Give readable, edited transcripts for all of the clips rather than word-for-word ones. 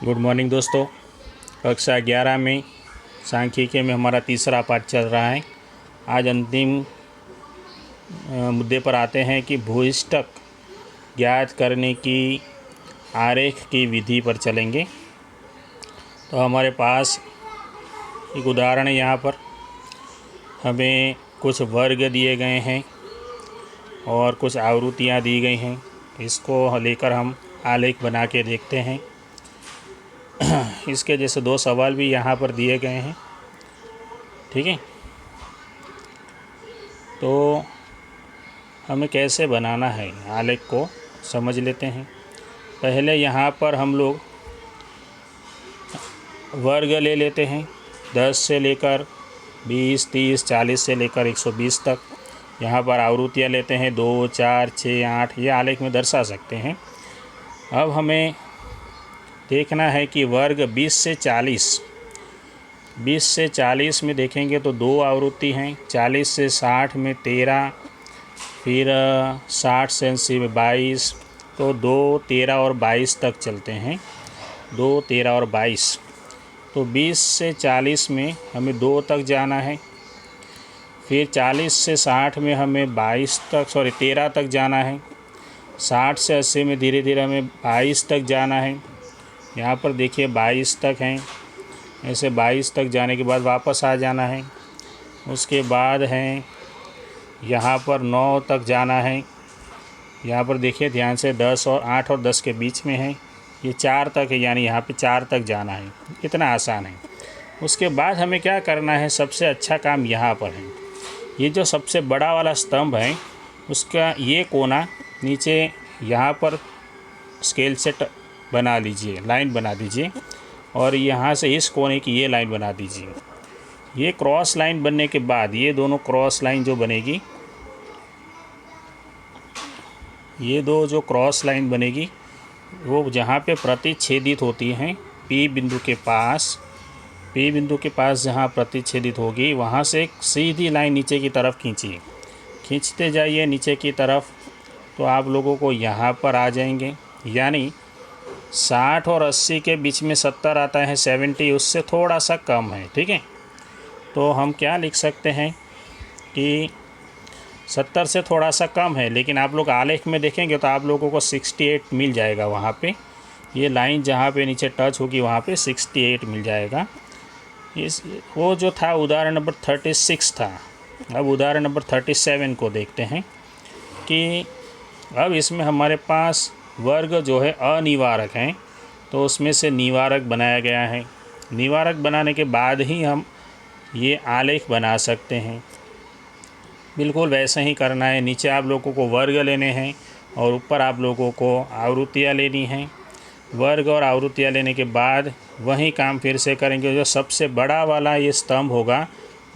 Good morning दोस्तों। कक्षा 11 में सांख्यिकी में हमारा तीसरा पाठ चल रहा है। आज अंतिम मुद्दे पर आते हैं कि भूयिष्ठक ज्ञात करने की आरेख की विधि पर चलेंगे। तो हमारे पास एक उदाहरण है। यहाँ पर हमें कुछ वर्ग दिए गए हैं और कुछ आवृत्तियाँ दी गई हैं। इसको लेकर हम आलेख बना के देखते हैं। इसके जैसे दो सवाल भी यहाँ पर दिए गए हैं। ठीक है, तो हमें कैसे बनाना है आलेख को समझ लेते हैं। पहले यहाँ पर हम लोग वर्ग ले लेते हैं 10 से लेकर 20, 30, 40 से लेकर 120 तक। यहाँ पर आवृत्तियाँ लेते हैं 2, 4, 6, 8। ये आलेख में दर्शा सकते हैं। अब हमें देखना है कि वर्ग 20 से 40 में देखेंगे तो दो आवृत्ति हैं। 40 से 60 में 13, फिर 60 से 80 में 22। तो 2, 13 और 22 तक चलते हैं। 2, 13 और 22। तो 20 से 40 में हमें 2 तक जाना है। फिर 40 से 60 में हमें 13 तक जाना है। 60 से 80 में धीरे धीरे हमें 22 तक जाना है। यहाँ पर देखिए 22 तक हैं। ऐसे 22 तक जाने के बाद वापस आ जाना है। उसके बाद हैं यहाँ पर 9 तक जाना है। यहाँ पर देखिए ध्यान से 8 और 10 के बीच में है। ये 4 तक है, यानी यहाँ पे 4 तक जाना है। इतना आसान है। उसके बाद हमें क्या करना है, सबसे अच्छा काम यहाँ पर है। ये जो सबसे बड़ा वाला स्तंभ है उसका ये कोना नीचे यहाँ पर स्केल से बना लीजिए, लाइन बना दीजिए। और यहाँ से इस कोने की ये लाइन बना दीजिए। ये क्रॉस लाइन बनने के बाद ये दोनों क्रॉस लाइन जो बनेगी, ये दो जो क्रॉस लाइन बनेगी वो जहाँ पे प्रतिच्छेदित होती हैं P बिंदु के पास जहाँ प्रतिच्छेदित होगी वहाँ से एक सीधी लाइन नीचे की तरफ खींचिए। खींचते जाइए नीचे की तरफ, तो आप लोगों को यहाँ पर आ जाएंगे। यानी 60 और 80 के बीच में 70 आता है, 70 उससे थोड़ा सा कम है। ठीक है, तो हम क्या लिख सकते हैं कि 70 से थोड़ा सा कम है, लेकिन आप लोग आलेख में देखेंगे तो आप लोगों को 68 मिल जाएगा। वहाँ पे ये लाइन जहाँ पे नीचे टच होगी वहाँ पे 68 मिल जाएगा। वो जो था उदाहरण नंबर 36 था। अब उदाहरण नंबर 37 को देखते हैं कि अब इसमें हमारे पास वर्ग जो है अनिवारक हैं, तो उसमें से निवारक बनाया गया है। निवारक बनाने के बाद ही हम ये आलेख बना सकते हैं। बिल्कुल वैसे ही करना है। नीचे आप लोगों को वर्ग लेने हैं और ऊपर आप लोगों को आवृत्तियाँ लेनी हैं। वर्ग और आवृत्तियाँ लेने के बाद वही काम फिर से करेंगे। जो सबसे बड़ा वाला ये स्तंभ होगा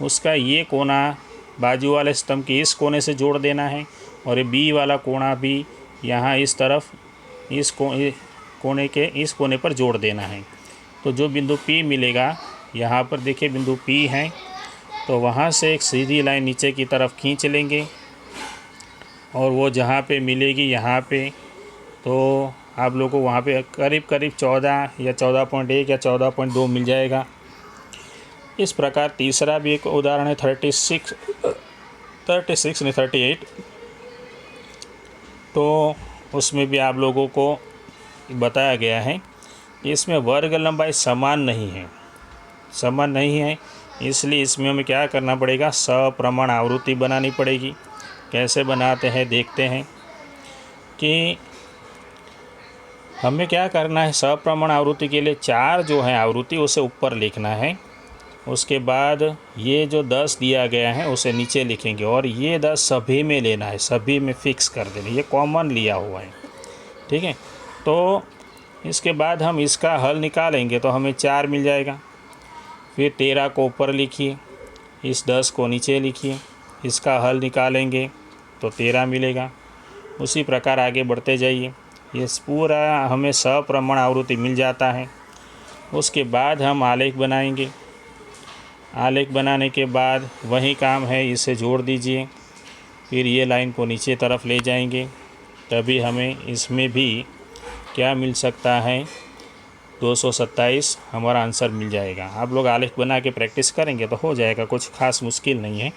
उसका ये कोना बाजू वाले स्तंभ के इस कोने से जोड़ देना है, और ये बी वाला कोना भी यहाँ इस तरफ इस कोने के इस कोने पर जोड़ देना है। तो जो बिंदु P मिलेगा, यहाँ पर देखिए बिंदु P है, तो वहाँ से एक सीधी लाइन नीचे की तरफ खींच लेंगे और वो जहाँ पे मिलेगी यहाँ पे, तो आप लोगों को वहाँ पे करीब 14 या 14.1 या 14.2 मिल जाएगा। इस प्रकार तीसरा भी एक उदाहरण है 38। तो उसमें भी आप लोगों को बताया गया है कि इसमें वर्ग लंबाई समान नहीं है। इसलिए इसमें हमें क्या करना पड़ेगा, सप्रमाण आवृत्ति बनानी पड़ेगी। कैसे बनाते हैं देखते हैं कि हमें क्या करना है। सप्रमाण आवृत्ति के लिए 4 जो है आवृत्ति उसे ऊपर लिखना है। उसके बाद ये जो 10 दिया गया है उसे नीचे लिखेंगे, और ये 10 सभी में लेना है, सभी में फिक्स कर देना। ये कॉमन लिया हुआ है। ठीक है, तो इसके बाद हम इसका हल निकालेंगे तो हमें 4 मिल जाएगा। फिर 13 को ऊपर लिखिए, इस 10 को नीचे लिखिए, इसका हल निकालेंगे तो 13 मिलेगा। उसी प्रकार आगे बढ़ते जाइए। ये पूरा हमें सप्रमाण आवृत्ति मिल जाता है। उसके बाद हम आलेख बनाएंगे। आलेख बनाने के बाद वही काम है, इसे जोड़ दीजिए। फिर ये लाइन को नीचे तरफ ले जाएंगे, तभी हमें इसमें भी क्या मिल सकता है, 227 हमारा आंसर मिल जाएगा। आप लोग आलेख बना के प्रैक्टिस करेंगे तो हो जाएगा, कुछ खास मुश्किल नहीं है।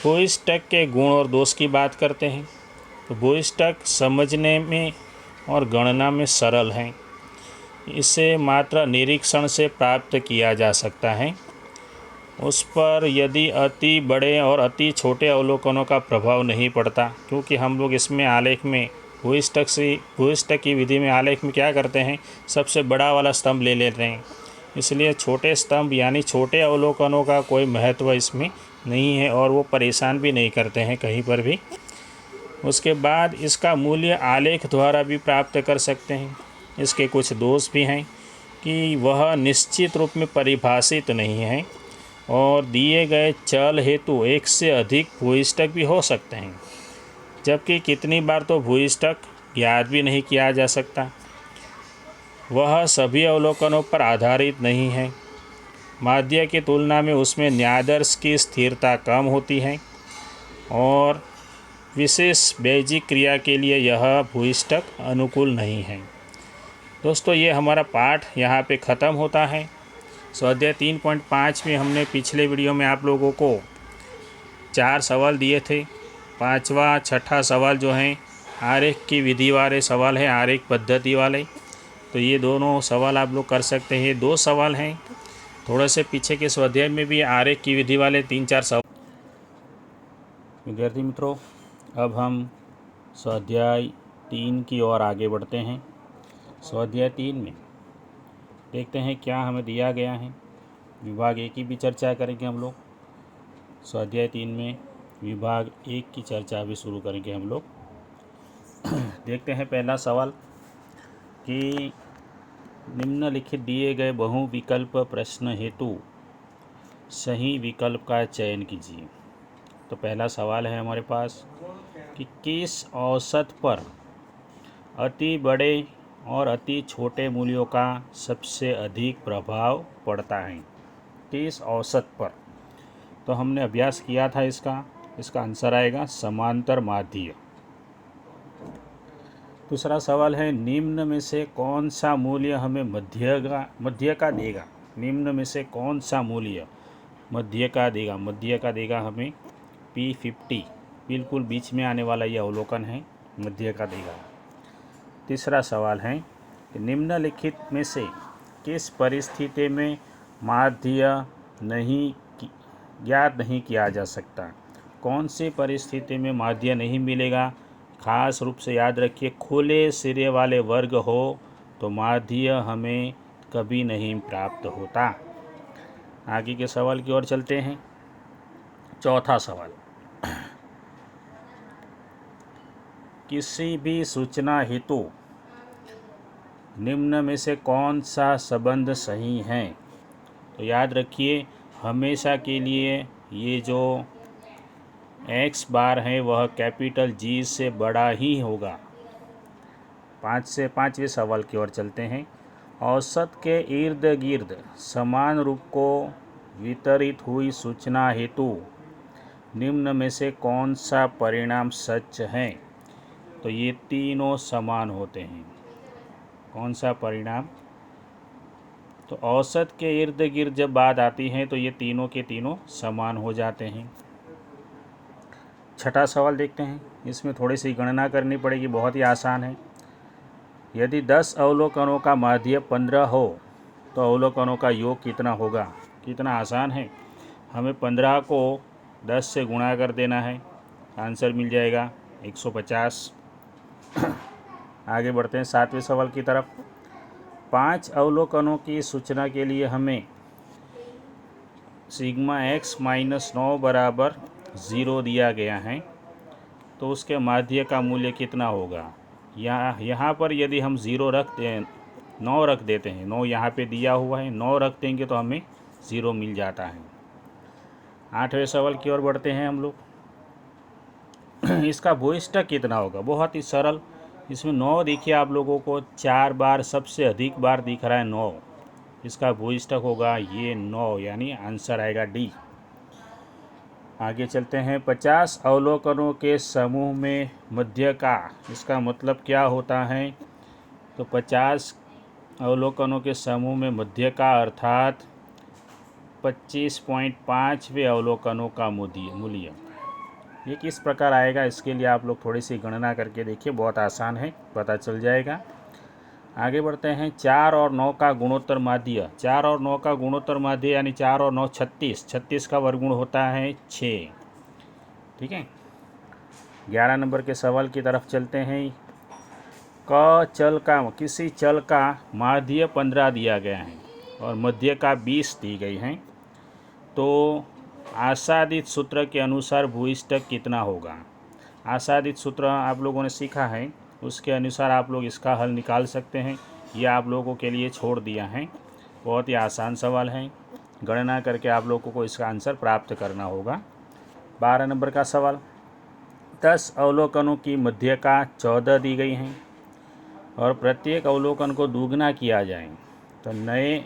भू-स्टक के गुण और दोष की बात करते हैं। तो भू-स्टक समझने में और गणना में सरल है। इसे मात्र निरीक्षण से प्राप्त किया जा सकता है। उस पर यदि अति बड़े और अति छोटे अवलोकनों का प्रभाव नहीं पड़ता, क्योंकि हम लोग इसमें आलेख में भू-स्टक की विधि में आलेख में क्या करते हैं, सबसे बड़ा वाला स्तंभ ले लेते हैं। इसलिए छोटे स्तंभ यानी छोटे अवलोकनों का कोई महत्व इसमें नहीं है और वो परेशान भी नहीं करते हैं कहीं पर भी। उसके बाद इसका मूल्य आलेख द्वारा भी प्राप्त कर सकते हैं। इसके कुछ दोष भी हैं कि वह निश्चित रूप में परिभाषित नहीं है और दिए गए चल हेतु एक से अधिक भू-स्टक भी हो सकते हैं, जबकि कितनी बार तो भू-स्टक ज्ञात भी नहीं किया जा सकता। वह सभी अवलोकनों पर आधारित नहीं है। माध्य की तुलना में उसमें न्यायादर्श की स्थिरता कम होती है और विशेष बेजिक क्रिया के लिए यह भू-स्टक अनुकूल नहीं है। दोस्तों, ये हमारा पाठ यहाँ पे ख़त्म होता है। स्वाध्याय 3.5 में हमने पिछले वीडियो में आप लोगों को 4 सवाल दिए थे। 5वां 6ठा सवाल जो हैं आरेख की विधि वाले सवाल हैं, आरेख पद्धति वाले। तो ये दोनों सवाल आप लोग कर सकते हैं। 2 सवाल हैं, थोड़े से पीछे के स्वाध्याय में भी आरेख की विधि वाले 3-4 सवाल। विद्यार्थी मित्रों, अब हम स्वाध्याय 3 की ओर आगे बढ़ते हैं। स्वाध्याय 3 में देखते हैं क्या हमें दिया गया है। विभाग 1 की भी चर्चा करेंगे हम लोग। स्वाध्याय 3 में विभाग 1 की चर्चा भी शुरू करेंगे हम लोग। देखते हैं पहला सवाल कि निम्नलिखित दिए गए बहुविकल्प प्रश्न हेतु सही विकल्प का चयन कीजिए। तो पहला सवाल है हमारे पास कि किस औसत पर अति बड़े और अति छोटे मूल्यों का सबसे अधिक प्रभाव पड़ता है। किस औसत पर? तो हमने अभ्यास किया था इसका आंसर आएगा समांतर माध्य। दूसरा सवाल है निम्न में से कौन सा मूल्य हमें मध्य का देगा। निम्न में से कौन सा मूल्य मध्य का देगा? मध्य का देगा हमें P50, बिल्कुल बीच में आने वाला ये अवलोकन है, मध्य का देगा। तीसरा सवाल है कि निम्नलिखित में से किस परिस्थिति में माध्य ज्ञात नहीं किया जा सकता। कौन सी परिस्थिति में माध्य नहीं मिलेगा? खास रूप से याद रखिए, खुले सिरे वाले वर्ग हो तो माध्य हमें कभी नहीं प्राप्त होता। आगे के सवाल की ओर चलते हैं। चौथा सवाल, किसी भी सूचना हेतु निम्न में से कौन सा संबंध सही है? तो याद रखिए, हमेशा के लिए ये जो x बार है वह कैपिटल G से बड़ा ही होगा। 5वें सवाल की ओर चलते हैं। औसत के इर्द गिर्द समान रूप को वितरित हुई सूचना हेतु निम्न में से कौन सा परिणाम सच है? तो ये तीनों समान होते हैं। कौन सा परिणाम? तो औसत के इर्द गिर्द जब बात आती है तो ये तीनों के तीनों समान हो जाते हैं। छठा सवाल देखते हैं। इसमें थोड़ी सी गणना करनी पड़ेगी, बहुत ही आसान है। यदि 10 अवलोकनों का माध्य 15 हो तो अवलोकनों का योग कितना होगा? कितना आसान है, हमें 15 को 10 से गुणा कर देना है, आंसर मिल जाएगा 150। आगे बढ़ते हैं 7वें सवाल की तरफ। 5 अवलोकनों की सूचना के लिए हमें सिग्मा x माइनस 9 बराबर 0 दिया गया है, तो उसके माध्य का मूल्य कितना होगा? यहाँ पर यदि हम 0 रखते हैं, 9 रख देते हैं, 9 यहाँ पे दिया हुआ है, 9 रख देंगे तो हमें 0 मिल जाता है। 8वें सवाल की ओर बढ़ते हैं हम लोग। इसका भू-स्टक कितना होगा? बहुत ही सरल। इसमें 9 देखिए आप लोगों को 4 बार, सबसे अधिक बार दिख रहा है 9। इसका भू-स्टक होगा ये 9, यानी आंसर आएगा डी। आगे चलते हैं। 50 अवलोकनों के समूह में मध्य का, इसका मतलब क्या होता है? तो 50 अवलोकनों के समूह में मध्य का अर्थात 25.5वें अवलोकनों का मूल्य ये किस प्रकार आएगा, इसके लिए आप लोग थोड़ी सी गणना करके देखिए, बहुत आसान है, पता चल जाएगा। आगे बढ़ते हैं। 4 और 9 का गुणोत्तर माध्य। 4 और 9 का गुणोत्तर माध्य यानी 4 और 9 36, 36 का वर्गमूल होता है 6। ठीक है। 11 नंबर के सवाल की तरफ चलते हैं। किसी चल का माध्य 15 दिया गया है और मध्य का 20 दी गई है, तो आसादित सूत्र के अनुसार भूइष्ठक कितना होगा। आसादित सूत्र आप लोगों ने सीखा है, उसके अनुसार आप लोग इसका हल निकाल सकते हैं। यह आप लोगों के लिए छोड़ दिया है, बहुत ही आसान सवाल है। गणना करके आप लोगों को इसका आंसर प्राप्त करना होगा। 12 नंबर का सवाल। 10 अवलोकनों की मध्य का 14 दी गई हैं और प्रत्येक अवलोकन को दुगना किया जाए तो नए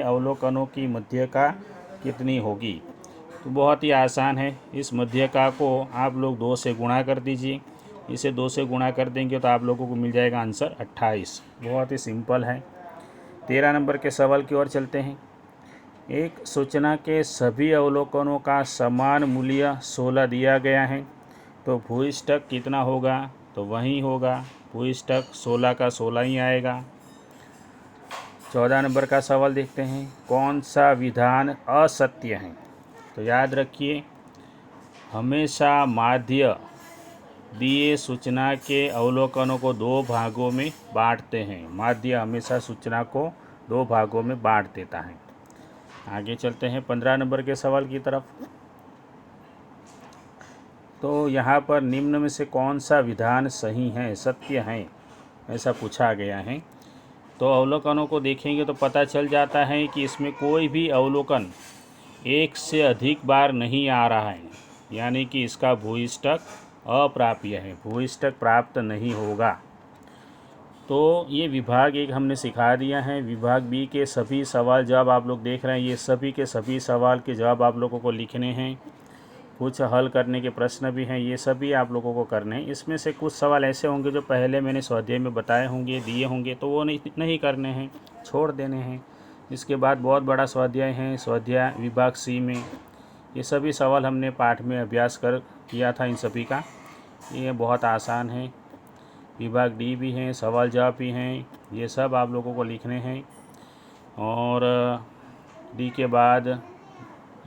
अवलोकनों की मध्यका कितनी होगी। तो बहुत ही आसान है। इस मध्यका को आप लोग 2 से गुणा कर दीजिए। इसे 2 से गुणा कर देंगे तो आप लोगों को मिल जाएगा आंसर 28। बहुत ही सिंपल है। 13 नंबर के सवाल की ओर चलते हैं। एक सूचना के सभी अवलोकनों का समान मूल्य 16 दिया गया है, तो भूइष्ठक कितना होगा। तो वही होगा, भूइष्ठक 16 का 16 ही आएगा। 14 नंबर का सवाल देखते हैं। कौन सा विधान असत्य है। तो याद रखिए, हमेशा माध्य दिए सूचना के अवलोकनों को 2 भागों में बांटते हैं। माध्य हमेशा सूचना को 2 भागों में बांट देता है। आगे चलते हैं 15 नंबर के सवाल की तरफ। तो यहाँ पर निम्न में से कौन सा विधान सही है, सत्य है, ऐसा पूछा गया है। तो अवलोकनों को देखेंगे तो पता चल जाता है कि इसमें कोई भी अवलोकन 1 से अधिक बार नहीं आ रहा है, यानी कि इसका भूइष्ठक अप्राप्य है, भूइष्ठक प्राप्त नहीं होगा। तो ये विभाग 1 हमने सिखा दिया है। विभाग बी के सभी सवाल जवाब आप लोग देख रहे हैं, ये सभी के सभी सवाल के जवाब आप लोगों को लिखने हैं। कुछ हल करने के प्रश्न भी हैं, ये सभी आप लोगों को करने हैं। इसमें से कुछ सवाल ऐसे होंगे जो पहले मैंने स्वाध्याय में बताए होंगे, दिए होंगे, तो वो नहीं करने हैं, छोड़ देने हैं। इसके बाद बहुत बड़ा स्वाध्याय है, स्वाध्याय विभाग सी में ये सभी सवाल हमने पाठ में अभ्यास किया था। इन सभी का ये बहुत आसान है। विभाग डी भी हैं, सवाल जवाब भी हैं, ये सब आप लोगों को लिखने हैं। और डी के बाद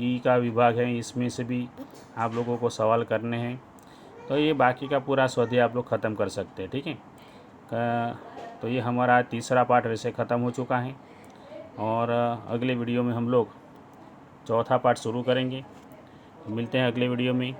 ई का विभाग है, इसमें से भी आप लोगों को सवाल करने हैं। तो ये बाकी का पूरा स्वाध्याय आप लोग ख़त्म कर सकते हैं। ठीक है। तो ये हमारा तीसरा पार्ट वैसे ख़त्म हो चुका है और अगले वीडियो में हम लोग चौथा पार्ट शुरू करेंगे। मिलते हैं अगले वीडियो में।